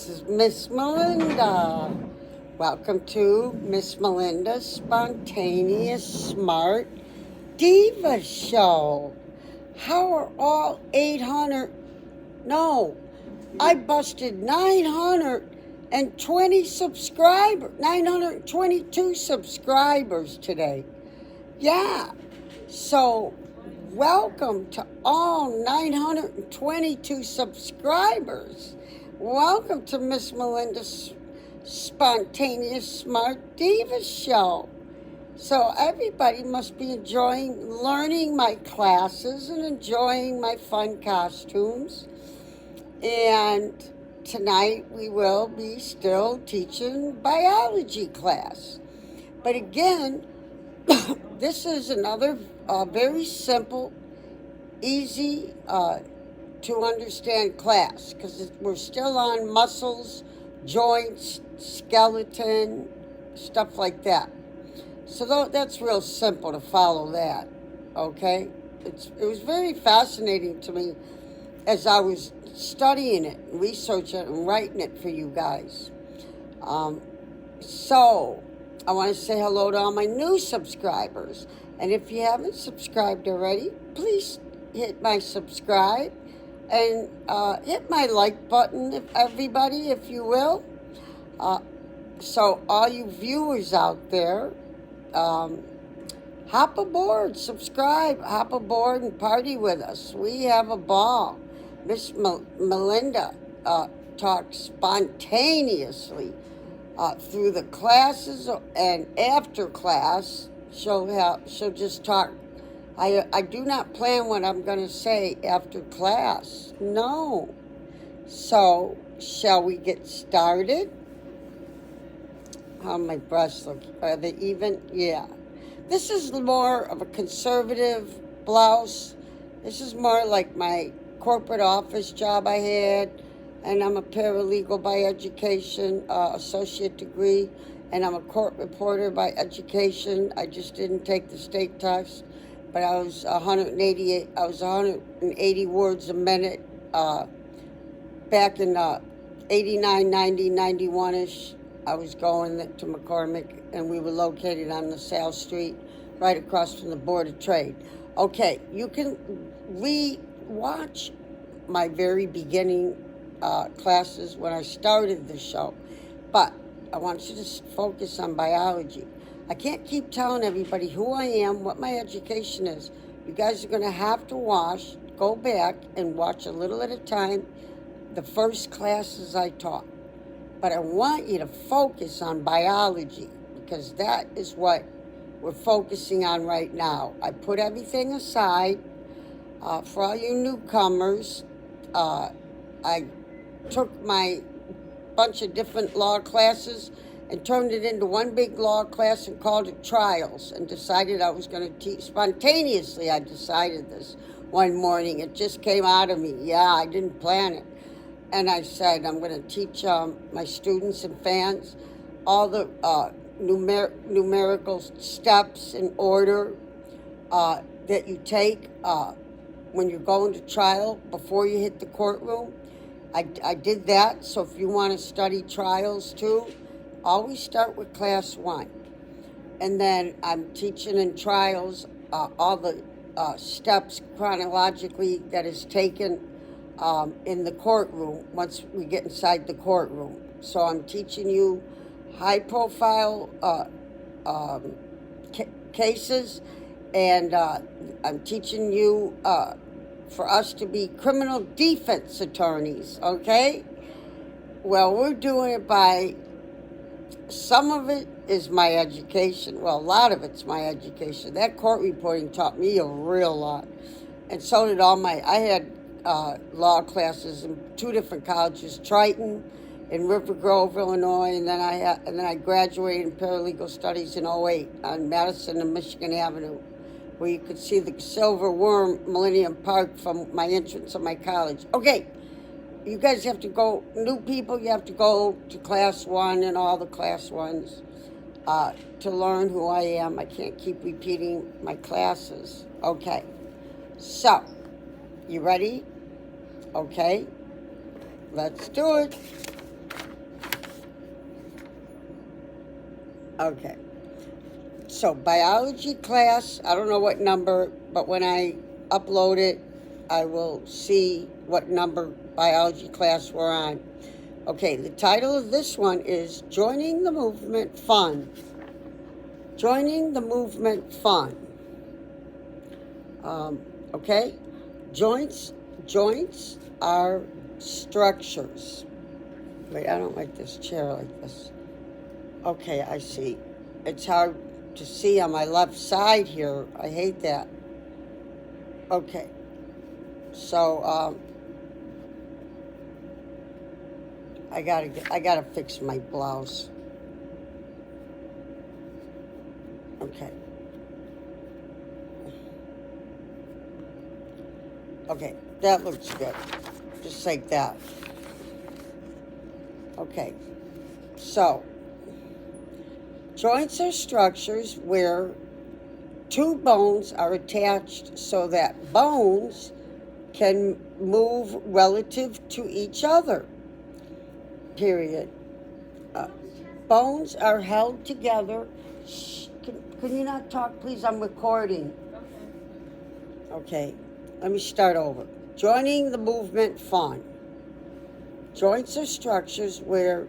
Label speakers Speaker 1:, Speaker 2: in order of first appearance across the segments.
Speaker 1: This is Miss Melinda. Welcome to Miss Melinda's Spontaneous Smart Diva Show. How are all 800? No, I busted 920 subscribers, 922 subscribers today. Yeah, so welcome to all 922 subscribers. Welcome to Miss Melinda's Spontaneous Smart Diva Show. So everybody must be enjoying learning my classes and enjoying my fun costumes. And tonight we will be still teaching biology class. But again, this is another very simple, easy to understand class because we're still on muscles, joints, skeleton, stuff like that. So that's real simple to follow that, okay? It was very fascinating to me as I was studying it, researching it, and writing it for you guys. So I want to say hello to all my new subscribers. And if you haven't subscribed already, please hit my subscribe and hit my like button, if you will. So all you viewers out there, hop aboard, subscribe, hop aboard and party with us. We have a ball. Miss Melinda talks spontaneously through the classes, and after class, she'll just talk. I do not plan what I'm going to say after class. No. So, shall we get started? How my breasts look. Are they even? Yeah. This is more of a conservative blouse. This is more like my corporate office job I had. And I'm a paralegal by education, associate degree. And I'm a court reporter by education. I just didn't take the state test. But I was 180 words a minute back in 89, 90, 91-ish. I was going to McCormick, and we were located on LaSalle Street, right across from the Board of Trade. Okay, you can watch my very beginning classes when I started the show, but I want you to focus on biology. I can't keep telling everybody who I am, what my education is. You guys are going to have to go back and watch a little at a time the first classes I taught. But I want you to focus on biology because that is what we're focusing on right now. I put everything aside for all you newcomers. I took my bunch of different law classes and turned it into one big law class and called it trials and decided I was going to teach. Spontaneously, I decided this one morning. It just came out of me. Yeah, I didn't plan it. And I said, I'm going to teach my students and fans all the numerical steps in order that you take when you're going to trial before you hit the courtroom. I did that, so if you want to study trials too, always start with class 1. And then I'm teaching in trials all the steps chronologically that is taken in the courtroom once we get inside the courtroom. So I'm teaching you high-profile cases, and I'm teaching you for us to be criminal defense attorneys, okay? Well, we're doing it by, some of it is my education. Well, a lot of it's my education. That court reporting taught me a real lot. And so did I had law classes in 2 different colleges, Triton in River Grove, Illinois, and then I graduated in paralegal studies in 2008 on Madison and Michigan Avenue, where you could see the Silver Worm Millennium Park from my entrance of my college. Okay, you guys have to go, new people, you have to go to class 1 and all the class 1s to learn who I am. I can't keep repeating my classes. Okay, so, you ready? Okay, let's do it. Okay. So biology class, I don't know what number, but when I upload it, I will see what number biology class we're on. Okay, the title of this one is Joining the Movement Fun. Joining the Movement Fun. Okay? Joints are structures. Wait, I don't like this chair like this. Okay, I see. It's hard to see on my left side here. I hate that. Okay. So, I gotta fix my blouse. Okay. Okay, that looks good. Just like that. Okay. So, joints are structures where two bones are attached so that bones can move relative to each other. Period. Bones are held together. Shh, can you not talk, please? I'm recording. Okay, let me start over. Joining the movement fun. Joints are structures where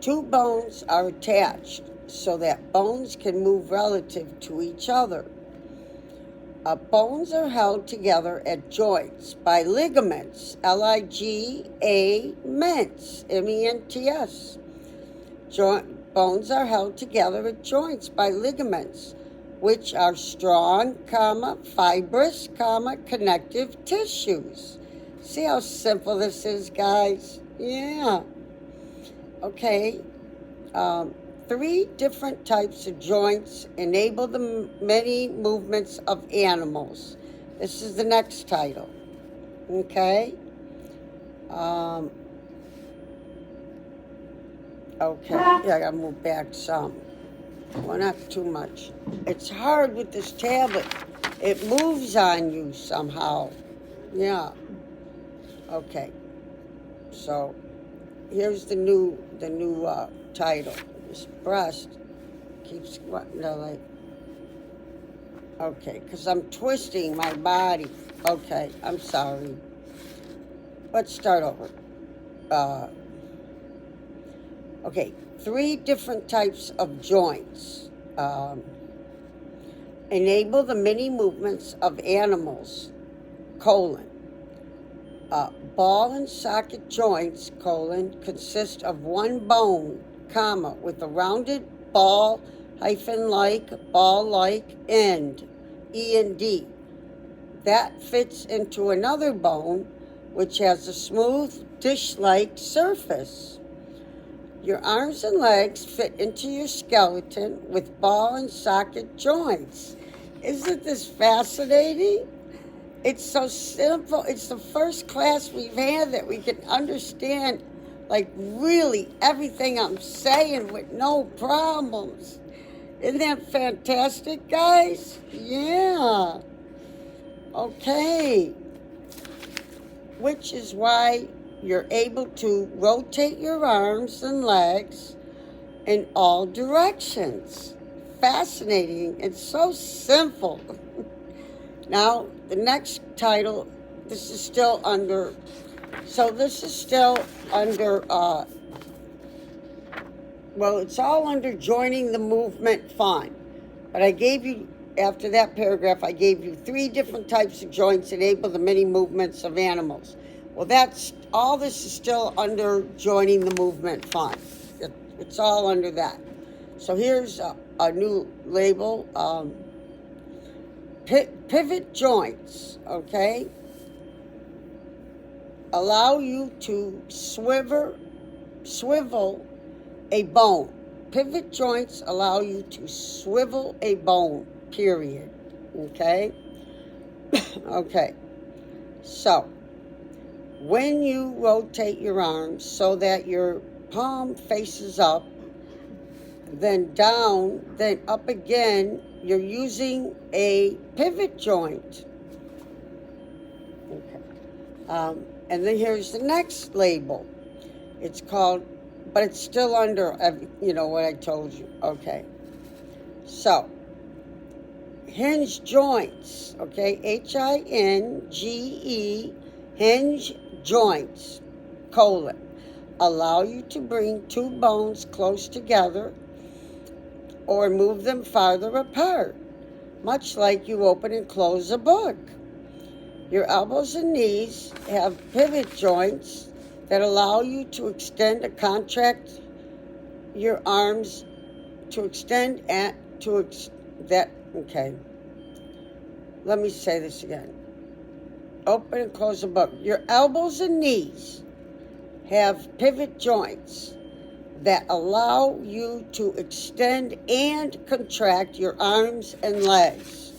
Speaker 1: two bones are attached so that bones can move relative to each other. Bones are held together at joints by ligaments, ligaments, M-E-N-T-S. Bones are held together at joints by ligaments, which are strong, fibrous, connective tissues. See how simple this is, guys? Yeah. Okay. 3 different types of joints enable the many movements of animals. This is the next title. Okay. Okay. Yeah, I gotta move back some. Well, not too much. It's hard with this tablet. It moves on you somehow. Yeah. Okay. So here's the new title. This breast keeps like. Okay, because I'm twisting my body. Okay, I'm sorry. Let's start over. Okay, 3 different types of joints enable the many movements of animals, ball and socket joints, consist of one bone, with a rounded ball-like end, E&D, that fits into another bone, which has a smooth, dish-like surface. Your arms and legs fit into your skeleton with ball and socket joints. Isn't this fascinating? It's so simple. It's the first class we've had that we can understand, like, really everything I'm saying with no problems. Isn't that fantastic, guys? Yeah. Okay. Which is why you're able to rotate your arms and legs in all directions. Fascinating. It's so simple. Now, the next title, this is still under, it's all under Joining the Movement Fun. But I gave you, after that paragraph, I gave you 3 different types of joints enable the many movements of animals. Well, all this is still under Joining the Movement Fun. It's all under that. So here's a new label. Pivot joints, okay, allow you to swivel a bone. Pivot joints allow you to swivel a bone, period. Okay? Okay. So, when you rotate your arms so that your palm faces up, then down, then up again, you're using a pivot joint. Okay. And then here's the next label. It's called, but it's still under, what I told you. Okay. So, hinge joints, okay, Hinge, hinge joints, colon, allow you to bring two bones close together or move them farther apart, much like you open and close a book. Your elbows and knees have pivot joints that allow you to extend and contract your arms to extend and okay. Let me say this again. Open and close a book. Your elbows and knees have pivot joints that allow you to extend and contract your arms and legs.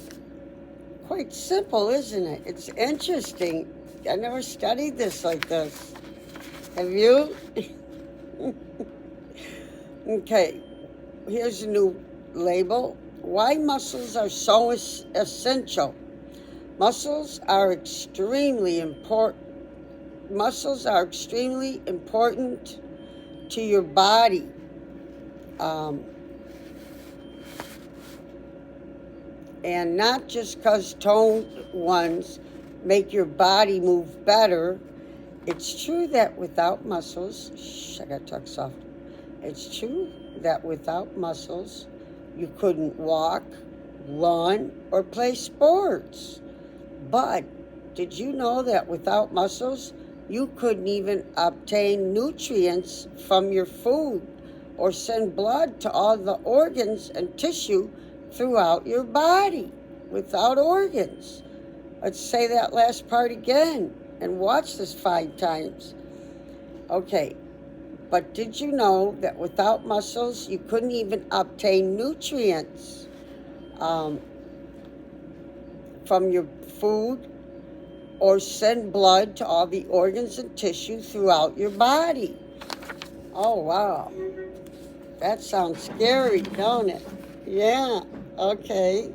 Speaker 1: Quite simple, isn't it? It's interesting. I never studied this like this. Have you? Okay, here's a new label. Why muscles are so essential. Muscles are extremely important. Muscles are extremely important to your body. And not just because toned ones make your body move better. It's true that without muscles, I gotta talk soft. It's true that without muscles, you couldn't walk, run, or play sports. But did you know that without muscles, you couldn't even obtain nutrients from your food or send blood to all the organs and tissue throughout your body without organs? Let's say that last part again and watch this 5 times. Okay, but did you know that without muscles, you couldn't even obtain nutrients from your food or send blood to all the organs and tissue throughout your body? Oh, wow. That sounds scary, don't it? Yeah, okay.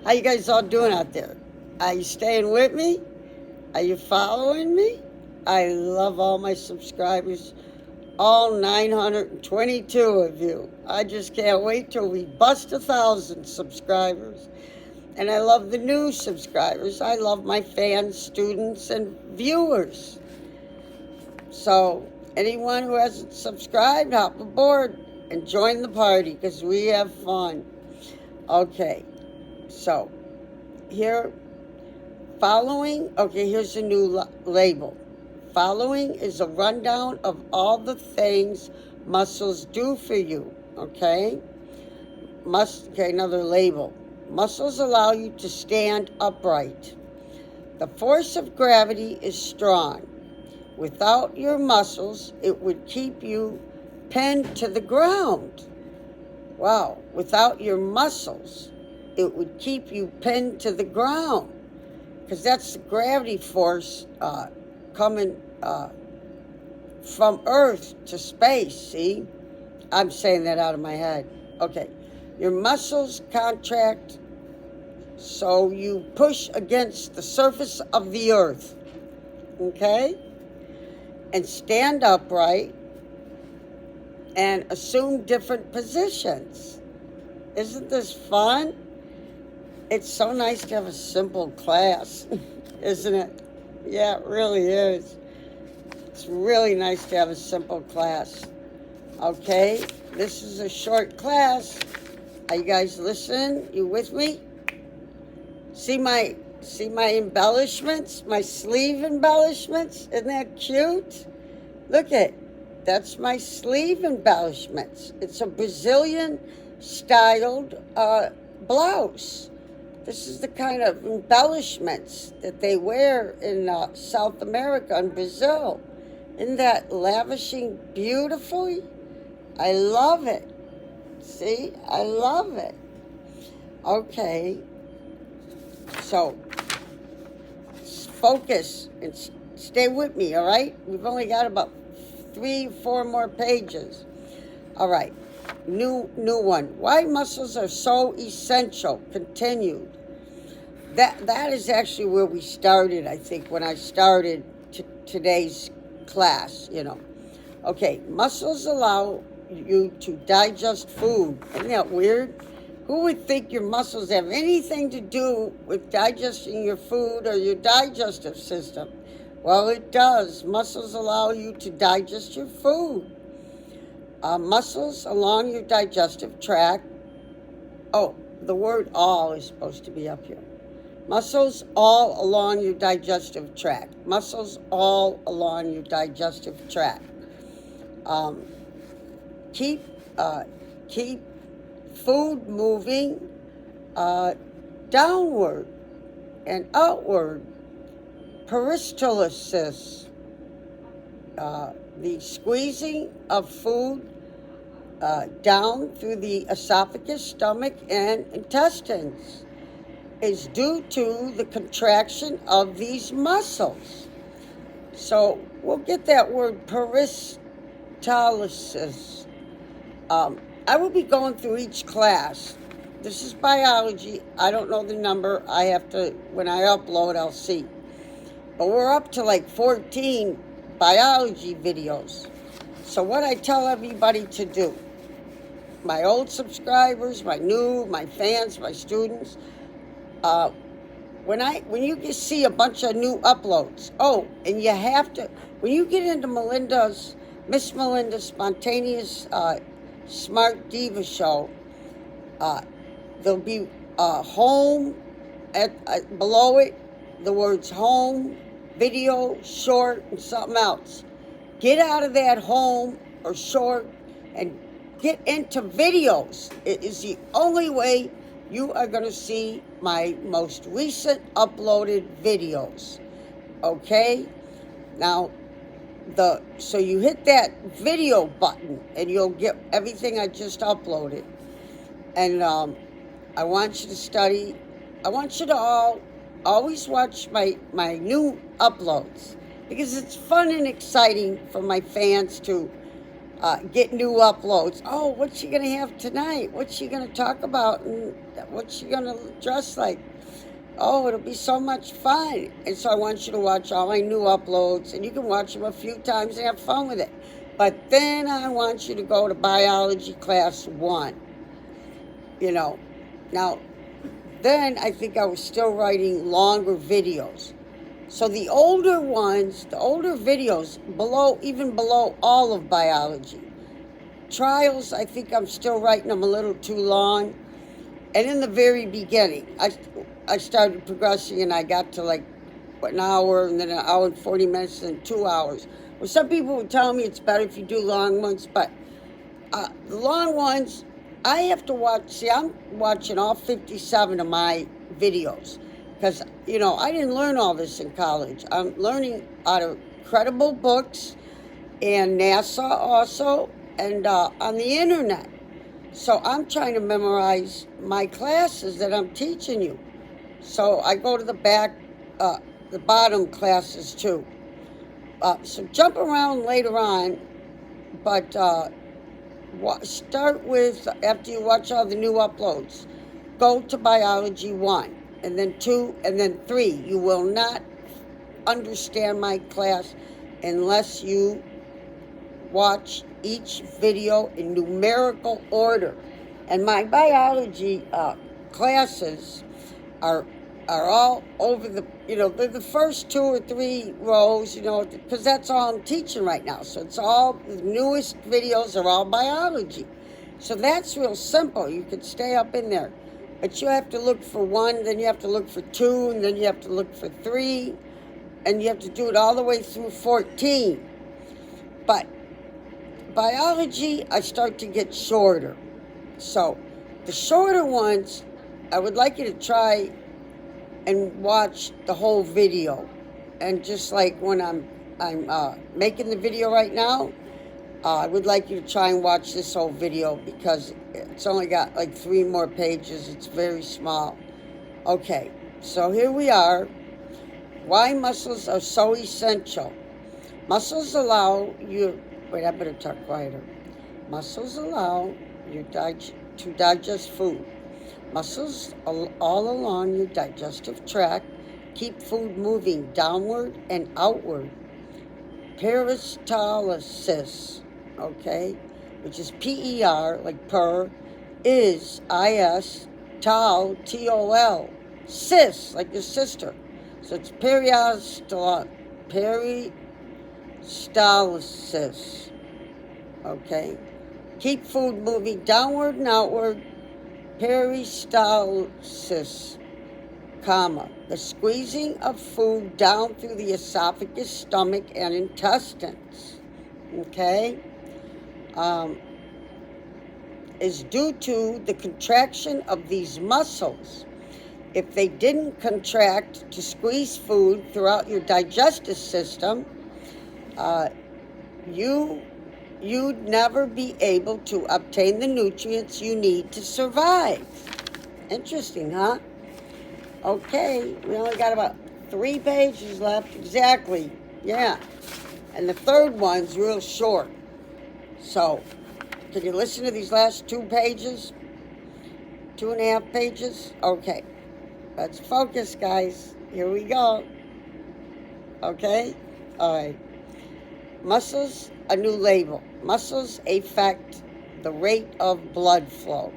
Speaker 1: How you guys all doing out there? Are you staying with me? Are you following me? I love all my subscribers, all 922 of you. I just can't wait till we bust 1,000 subscribers. And I love the new subscribers. I love my fans, students, and viewers. So anyone who hasn't subscribed, hop aboard and join the party because we have fun. Okay, so here's a new label. Following is a rundown of all the things muscles do for you, okay? Another label. Muscles allow you to stand upright. The force of gravity is strong. Without your muscles, it would keep you pinned to the ground. Wow, without your muscles, it would keep you pinned to the ground. Because that's the gravity force coming from Earth to space, see? I'm saying that out of my head. Okay, your muscles contract so you push against the surface of the Earth, okay? And stand upright and assume different positions. Isn't this fun? It's so nice to have a simple class, isn't it? Yeah, it really is. It's really nice to have a simple class. Okay, this is a short class. Are you guys listening? You with me? See my embellishments, my sleeve embellishments? Isn't that cute? Look at, that's my sleeve embellishments. It's a Brazilian styled blouse. This is the kind of embellishments that they wear in South America and Brazil. Isn't that lavishing beautifully? I love it. See, I love it. Okay, so focus and stay with me, all right? We've only got about 3-4 more pages. All right, new one. Why muscles are so essential. Continued. That is actually where we started, I think, when I started today's class, you know. Okay, muscles allow you to digest food. Isn't that weird? Who would think your muscles have anything to do with digesting your food or your digestive system? Well, it does. Muscles allow you to digest your food. Muscles along your digestive tract. Oh, the word all is supposed to be up here. Muscles all along your digestive tract. Muscles all along your digestive tract. Keep food moving downward and outward. Peristalsis, the squeezing of food down through the esophagus, stomach, and intestines is due to the contraction of these muscles. So we'll get that word peristalsis. I will be going through each class. This is biology. I don't know the number. I have to, when I upload, I'll see. But we're up to like 14 biology videos. So what I tell everybody to do, my old subscribers, my new, my fans, my students, when you see a bunch of new uploads, and you have to, when you get into Miss Melinda's Spontaneous Smart Diva show, there'll be home below it, the words home, video, short, and something else. Get out of that home or short and get into videos. It is the only way you are going to see my most recent uploaded videos. Okay? Now, so you hit that video button and you'll get everything I just uploaded. And I want you to study. I want you to always watch my new uploads, because it's fun and exciting for my fans to get new uploads. Oh, what's she going to have tonight? What's she going to talk about? And what's she going to dress like? Oh, it'll be so much fun. And so I want you to watch all my new uploads, and you can watch them a few times and have fun with it. But then I want you to go to Biology Class 1. Now, then I think I was still writing longer videos. So the older videos, even below all of biology. Trials, I think I'm still writing them a little too long. And in the very beginning, I started progressing, and I got to like an hour, and then an hour and 40 minutes, and 2 hours. Well, some people would tell me it's better if you do long ones, but the long ones, I have to watch. See, I'm watching all 57 of my videos, because, I didn't learn all this in college. I'm learning out of credible books and NASA also, and on the internet. So I'm trying to memorize my classes that I'm teaching you. So I go to the bottom classes too. So jump around later on, but start with, after you watch all the new uploads, go to Biology 1, and then 2, and then 3. You will not understand my class unless you watch each video in numerical order. And my biology classes are all over they're the first 2 or 3 rows, because that's all I'm teaching right now. So it's all, the newest videos are all biology. So that's real simple. You can stay up in there. But you have to look for 1, then you have to look for 2, and then you have to look for 3, and you have to do it all the way through 14. But biology, I start to get shorter. So the shorter ones, I would like you to try and watch the whole video. And just like when I'm making the video right now, I would like you to try and watch this whole video, because it's only got like 3 more pages. It's very small. Okay, so here we are. Why muscles are so essential. Muscles allow you, wait, I better talk quieter. Muscles allow you to digest food. Muscles all along your digestive tract keep food moving downward and outward. Peristalsis, okay? which is P-E-R, like per, is, I-S, tol, T-O-L, cis, like your sister. So it's peristalsis. Okay? Keep food moving downward and outward. Peristalsis, comma, the squeezing of food down through the esophagus, stomach, and intestines. Okay? Is due to the contraction of these muscles. If they didn't contract to squeeze food throughout your digestive system, you'd never be able to obtain the nutrients you need to survive. Interesting, huh? Okay, we only got about 3 pages left. Exactly, yeah. And the third one's real short. So, can you listen to these last 2 pages? 2.5 pages? Okay. Let's focus, guys. Here we go. Okay? All right. Muscles, a new label. Muscles affect the rate of blood flow.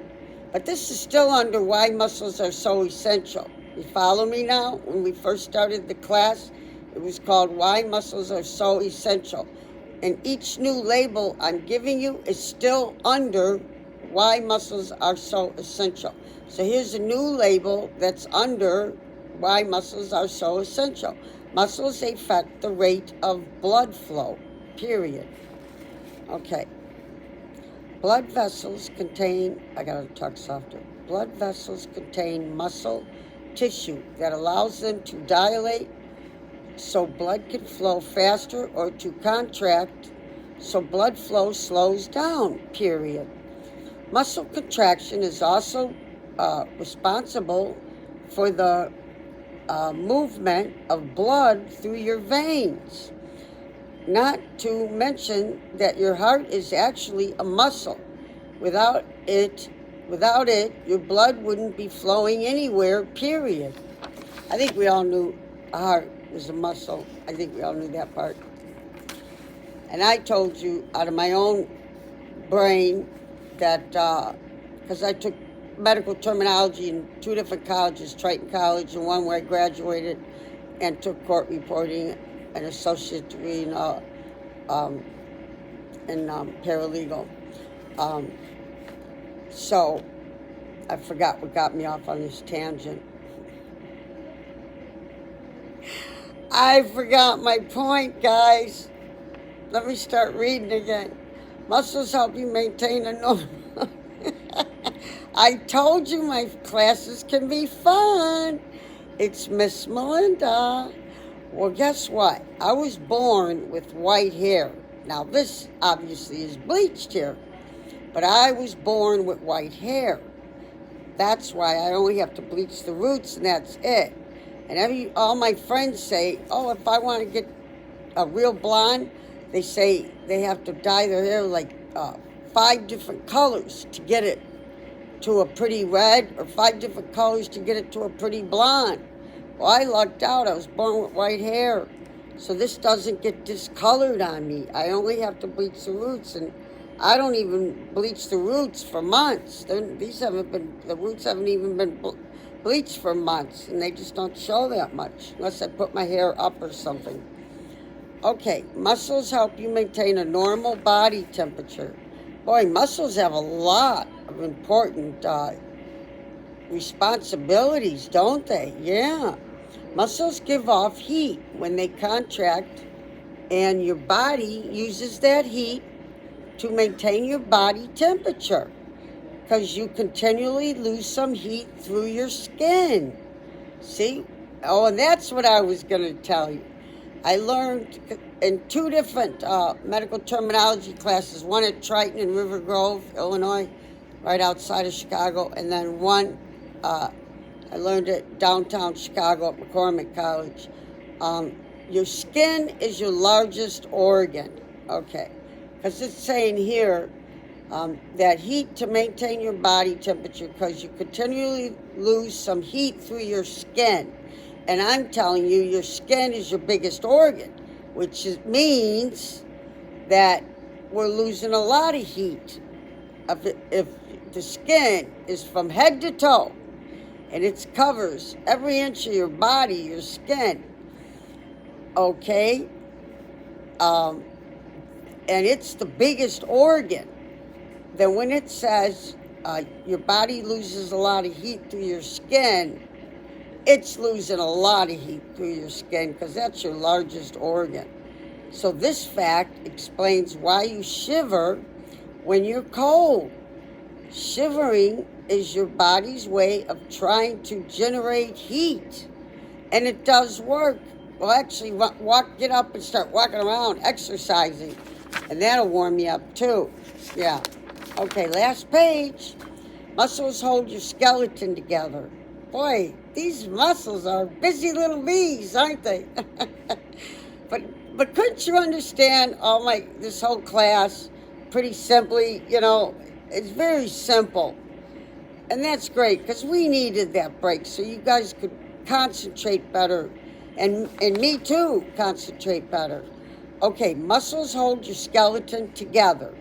Speaker 1: But this is still under why muscles are so essential. You follow me now? When we first started the class, it was called Why Muscles Are So Essential. And each new label I'm giving you is still under why muscles are so essential. So here's a new label that's under why muscles are so essential. Muscles affect the rate of blood flow, period. Okay. Blood vessels contain, I gotta talk softer. Blood vessels contain muscle tissue that allows them to dilate so blood can flow faster, or to contract so blood flow slows down, period. Muscle contraction is also responsible for the movement of blood through your veins. Not to mention that your heart is actually a muscle. Without it, your blood wouldn't be flowing anywhere, period. I think we all knew a heart was a muscle. I think we all knew that part. And I told you out of my own brain that, because I took medical terminology in 2 different colleges, Triton College and one where I graduated and took court reporting, an associate degree in paralegal. So I forgot what got me off on this tangent. I forgot my point, guys. Let me start reading again. Muscles help you maintain a normal... I told you my classes can be fun. It's Miss Melinda. Well, guess what? I was born with white hair. Now, this obviously is bleached hair, but I was born with white hair. That's why I only have to bleach the roots, and that's it. And all my friends say, oh, if I want to get a real blonde, they say they have to dye their hair like 5 different colors to get it to a pretty red, or 5 different colors to get it to a pretty blonde. Well, I lucked out. I was born with white hair. So this doesn't get discolored on me. I only have to bleach the roots, and I don't even bleach the roots for months. The roots haven't even been bleached for months, and they just don't show that much unless I put my hair up or something. Okay, muscles help you maintain a normal body temperature. Boy, muscles have a lot of important responsibilities, don't they? Yeah. Muscles give off heat when they contract, and your body uses that heat to maintain your body temperature, because you continually lose some heat through your skin. See? Oh, and that's what I was going to tell you. I learned in 2 different medical terminology classes, one at Triton in River Grove, Illinois, right outside of Chicago, and then one I learned it downtown Chicago at McCormick College. Your skin is your largest organ, okay? Because it's saying here that heat to maintain your body temperature, because you continually lose some heat through your skin. And I'm telling you, your skin is your biggest organ, which means that we're losing a lot of heat. If the skin is from head to toe, and it covers every inch of your body, your skin, okay? And it's the biggest organ. Then when it says your body loses a lot of heat through your skin, it's losing a lot of heat through your skin because that's your largest organ. So this fact explains why you shiver when you're cold. Shivering is your body's way of trying to generate heat. And it does work. Well, actually, get up and start walking around, exercising. And that'll warm you up, too. Yeah. Okay, last page. Muscles hold your skeleton together. Boy, these muscles are busy little bees, aren't they? But couldn't you understand this whole class pretty simply? It's very simple. And that's great, because we needed that break so you guys could concentrate better. And me too, concentrate better. Okay, muscles hold your skeleton together.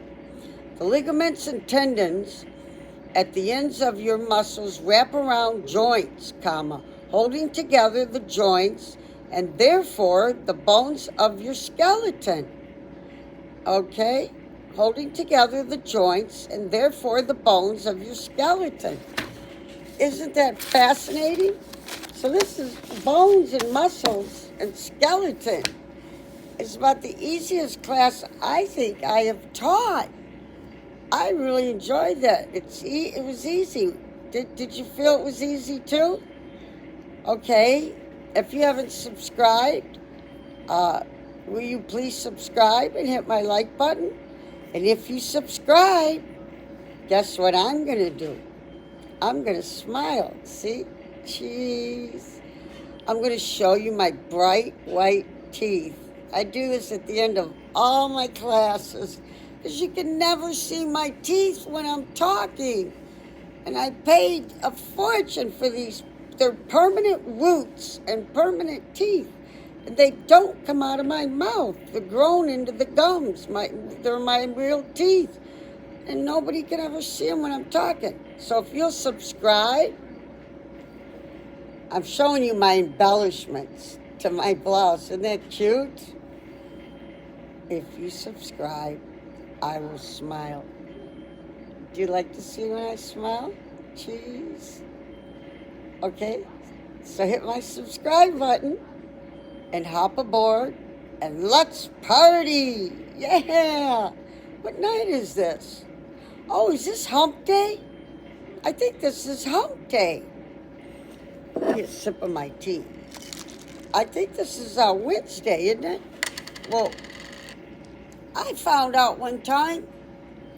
Speaker 1: The ligaments and tendons at the ends of your muscles wrap around joints, holding together the joints and therefore the bones of your skeleton. Okay? Holding together the joints and therefore the bones of your skeleton. Isn't that fascinating? So this is bones and muscles and skeleton. It's about the easiest class I think I have taught. I really enjoyed that. It was easy. Did you feel it was easy too? Okay. If you haven't subscribed, will you please subscribe and hit my like button? And if you subscribe, guess what I'm going to do? I'm going to smile. See? Cheese. I'm going to show you my bright white teeth. I do this at the end of all my classes because you can never see my teeth when I'm talking. And I paid a fortune for these. They're permanent roots and permanent teeth. And they don't come out of my mouth. They're grown into the gums. They're my real teeth. And nobody can ever see them when I'm talking. So if you'll subscribe, I'm showing you my embellishments to my blouse. Isn't that cute? If you subscribe, I will smile. Do you like to see when I smile? Cheese. Okay, so hit my subscribe button and hop aboard and let's party. Yeah. What night is this? Oh, is this hump day? I think this is hump day. Get a sip of my tea. I think this is Wednesday, isn't it? Well, I found out one time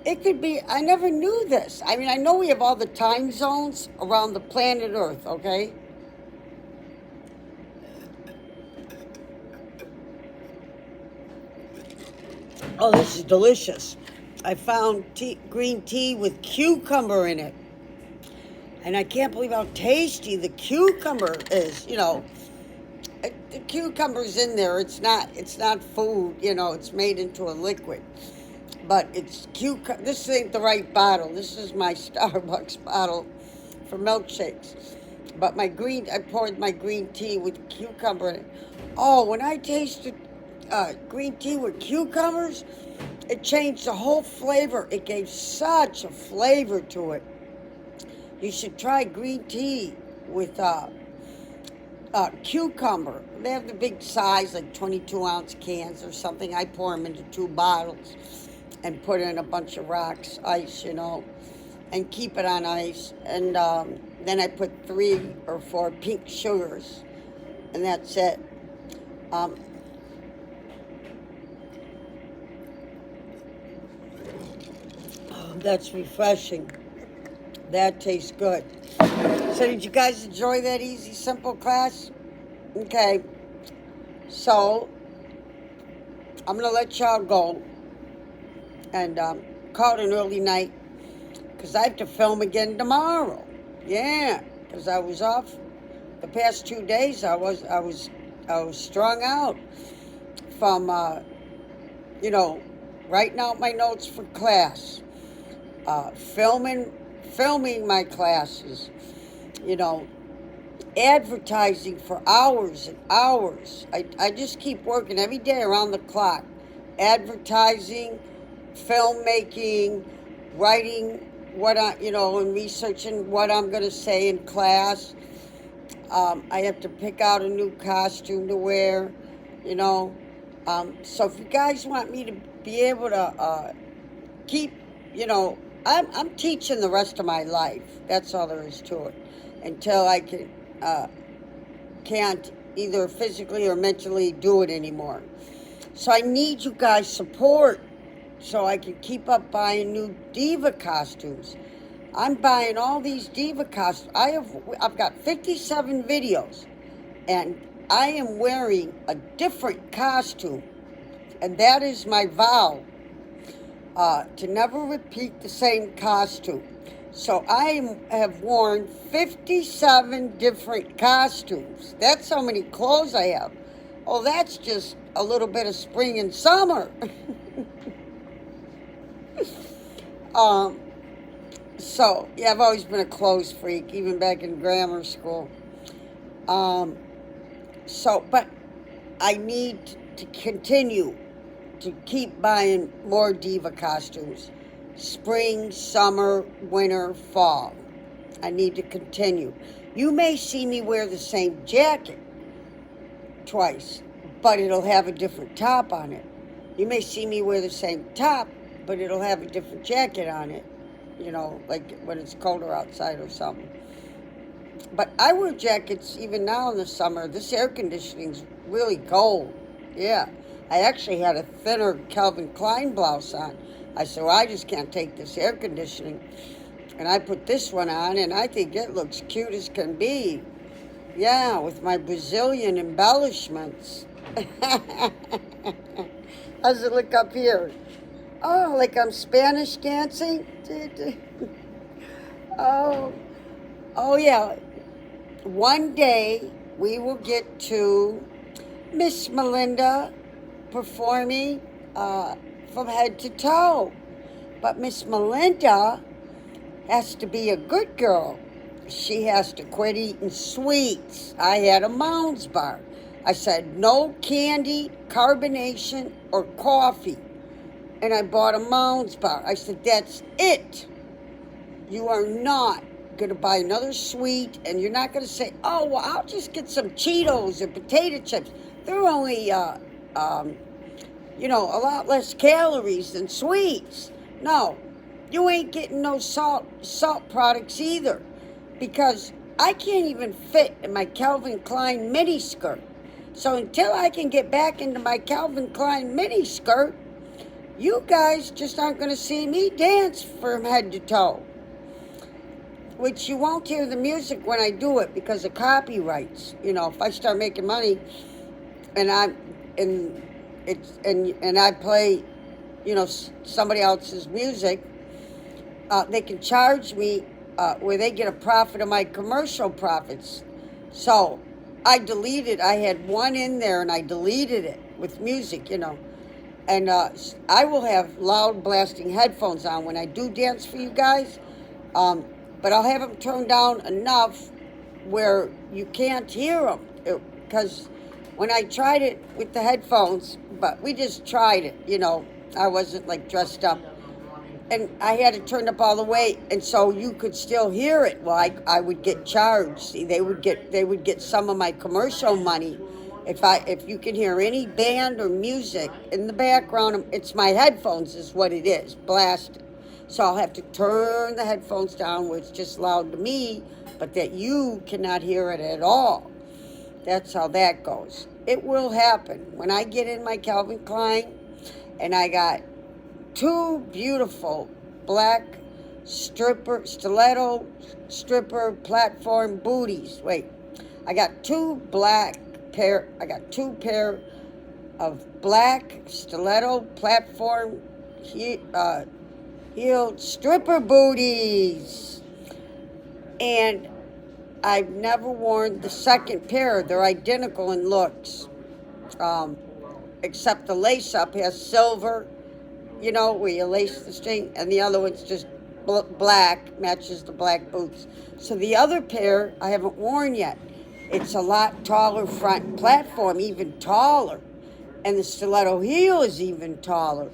Speaker 1: it could be, I never knew this. I mean, I know we have all the time zones around the planet Earth, okay? Oh, this is delicious. I found green tea with cucumber in it. And I can't believe how tasty the cucumber is, The cucumber's in there. It's not food, it's made into a liquid. But it's cucumber. This ain't the right bottle. This is my Starbucks bottle for milkshakes. But I poured my green tea with cucumber in it. Oh, when I tasted green tea with cucumbers, it changed the whole flavor. It gave such a flavor to it. You should try green tea with cucumber. They have the big size, like 22-ounce cans or something. I pour them into 2 bottles and put in a bunch of rocks, ice, and keep it on ice. And then I put 3 or 4 pink sugars, and that's it. That's refreshing. That tastes good. So did you guys enjoy that easy, simple class? Okay. So I'm going to let y'all go and call it an early night because I have to film again tomorrow. Yeah, because I was off the past 2 days. I was strung out from, writing out my notes for class, filming my classes, you know, advertising for hours and hours. I just keep working every day around the clock, advertising, filmmaking, writing what and researching what I'm going to say in class. I have to pick out a new costume to wear, you know. So if you guys want me to be able to keep, I'm teaching the rest of my life. That's all there is to it. Until I can't either physically or mentally do it anymore. So I need you guys' support so I can keep up buying new diva costumes. I'm buying all these diva costumes. I've got 57 videos, and I am wearing a different costume, and that is my vow, to never repeat the same costume. So I have worn 57 different costumes. That's how many clothes I have. Oh, that's just a little bit of spring and summer. So, yeah, I've always been a clothes freak, even back in grammar school. But I need to continue to keep buying more diva costumes. Spring, summer, winter, fall. I need to continue. You may see me wear the same jacket twice, but it'll have a different top on it. You may see me wear the same top, but it'll have a different jacket on it, like when it's colder outside or something. But I wear jackets even now in the summer. This air conditioning's really cold. Yeah. I actually had a thinner Calvin Klein blouse on. I said, well, I just can't take this air conditioning. And I put this one on, and I think it looks cute as can be. Yeah, with my Brazilian embellishments. How's it look up here? Oh, like I'm Spanish dancing? Oh yeah. One day we will get to Miss Melinda performing from head to toe. But Miss Melinda has to be a good girl. She has to quit eating sweets. I had a Mounds bar. I said no candy, carbonation, or coffee. And I bought a Mounds bar. I said, that's it. You are not going to buy another sweet, and you're not going to say, oh, well, I'll just get some Cheetos or potato chips. They're only, a lot less calories than sweets. No, you ain't getting no salt products either, because I can't even fit in my Calvin Klein mini skirt. So until I can get back into my Calvin Klein mini skirt, you guys just aren't going to see me dance from head to toe. Which you won't hear the music when I do it because of copyrights. If I start making money and I play, somebody else's music, they can charge me where they get a profit of my commercial profits. So I had one in there and I deleted it with music, And I will have loud blasting headphones on when I do dance for you guys. But I'll have them turned down enough where you can't hear them. Because when I tried it with the headphones, but we just tried it, I wasn't like dressed up. And I had it turned up all the way, and so you could still hear it. Well, I would get charged. See, they would get some of my commercial money. If you can hear any band or music in the background, it's my headphones is what it is, blasted. So I'll have to turn the headphones down where it's just loud to me, but that you cannot hear it at all. That's how that goes. It will happen. When I get in my Calvin Klein, and I got two beautiful black stiletto stripper platform booties. Wait, I got two pair of black stiletto platform heeled stripper booties, and I've never worn the second pair. They're identical in looks, except the lace up has silver you know, where you lace the string, and the other one's just black, matches the black boots. So the other pair I haven't worn yet. It's a lot taller front platform, even taller. And the stiletto heel is even taller.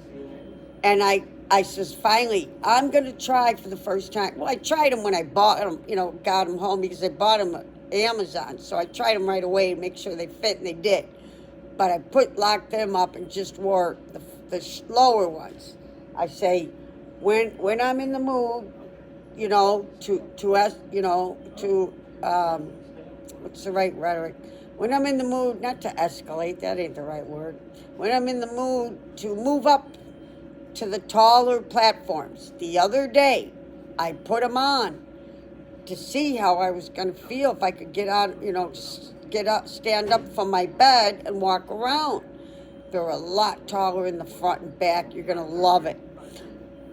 Speaker 1: And I says, finally, I'm going to try for the first time. Well, I tried them when I bought them, you know, got them home because I bought them at Amazon. So I tried them right away to make sure they fit, and they did. But I locked them up and just wore the lower ones. I say, when I'm in the mood, you know, what's the right rhetoric? When I'm in the mood, not to escalate, that ain't the right word. When I'm in the mood to move up to the taller platforms. The other day, I put them on to see how I was going to feel if I could get out, you know, get up, stand up from my bed and walk around. They're a lot taller in the front and back. You're going to love it.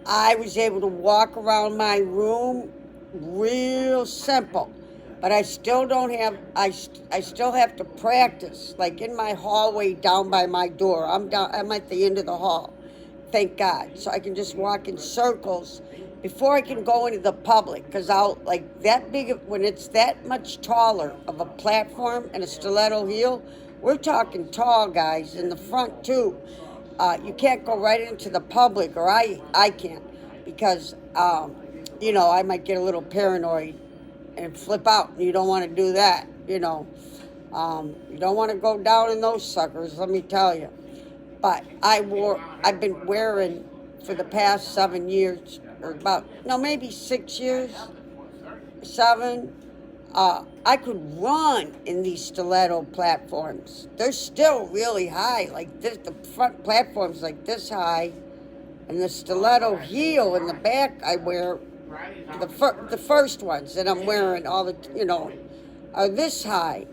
Speaker 1: I was able to walk around my room real simple, but I still don't have, I still have to practice, like in my hallway down by my door. I'm at the end of the hall. Thank God. So I can just walk in circles before I can go into the public, because I'll, like, that big, when it's that much taller of a platform and a stiletto heel, we're talking tall, guys, in the front too. You can't go right into the public, or I can't, because, you know, I might get a little paranoid and flip out. You don't want to do that, you know. You don't want to go down in those suckers, let me tell you. But I've been wearing for the past 7 years, or maybe 6 years, 7. I could run in these stiletto platforms. They're still really high, like this. The front platform's like this high, and the stiletto heel in the back I wear, the first ones that I'm wearing all the, you know, are this high,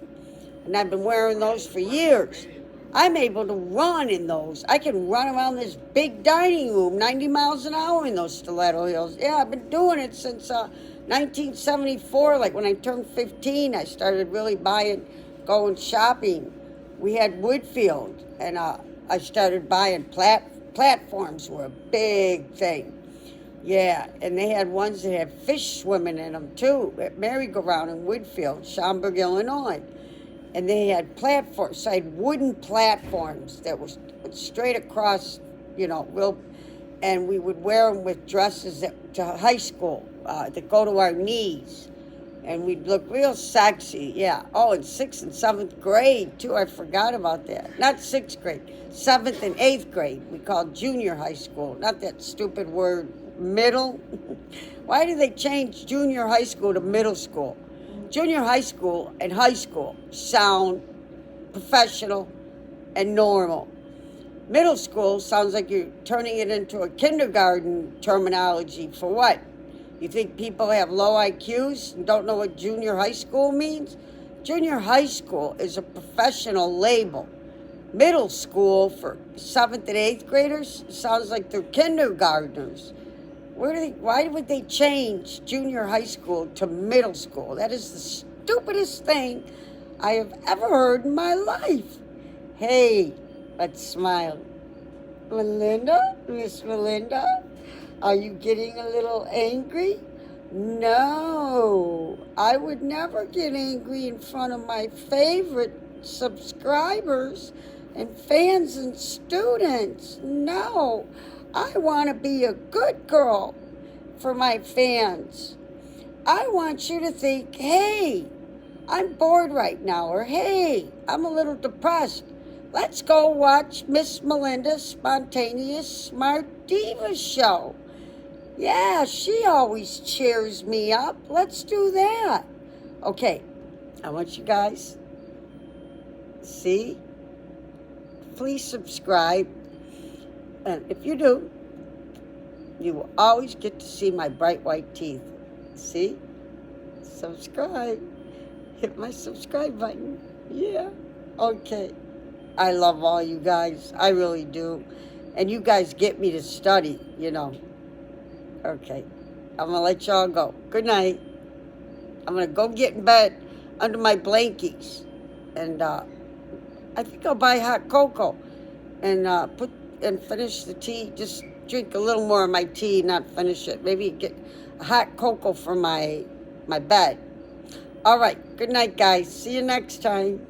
Speaker 1: and I've been wearing those for years. I'm able to run in those. I can run around this big dining room 90 miles an hour in those stiletto heels. Yeah, I've been doing it since 1974. Like when I turned 15, I started really going shopping. We had Woodfield, and I started buying platforms were a big thing. Yeah, and they had ones that had fish swimming in them too at Merry-Go-Round in Woodfield, Schaumburg, Illinois. And they had platforms, so I had wooden platforms that were straight across, you know, and we would wear them with dresses to high school that go to our knees. And we'd look real sexy, yeah. Oh, in 6th and 7th grade, too, I forgot about that. Not 6th grade, 7th and 8th grade, we called junior high school. Not that stupid word, middle. Why did they change junior high school to middle school? Junior high school and high school sound professional and normal. Middle school sounds like you're turning it into a kindergarten terminology for what? You think people have low IQs and don't know what junior high school means? Junior high school is a professional label. Middle school for 7th and 8th graders sounds like they're kindergartners. Why would they change junior high school to middle school? That is the stupidest thing I have ever heard in my life. Hey, let's smile. Melinda, Miss Melinda, are you getting a little angry? No, I would never get angry in front of my favorite subscribers and fans and students. No. I want to be a good girl for my fans. I want you to think, hey, I'm bored right now, or hey, I'm a little depressed. Let's go watch Miss Melinda's Spontaneous Smart Diva show. Yeah, she always cheers me up. Let's do that. Okay, I want you guys, see, please subscribe. And if you do, you will always get to see my bright white teeth. See? Subscribe. Hit my subscribe button. Yeah. Okay. I love all you guys. I really do. And you guys get me to study, you know. Okay. I'm going to let y'all go. Good night. I'm going to go get in bed under my blankies. And I think I'll buy hot cocoa and finish the tea. Just drink a little more of my tea, not finish it. Maybe get a hot cocoa for my bed. All right. Good night, guys. See you next time.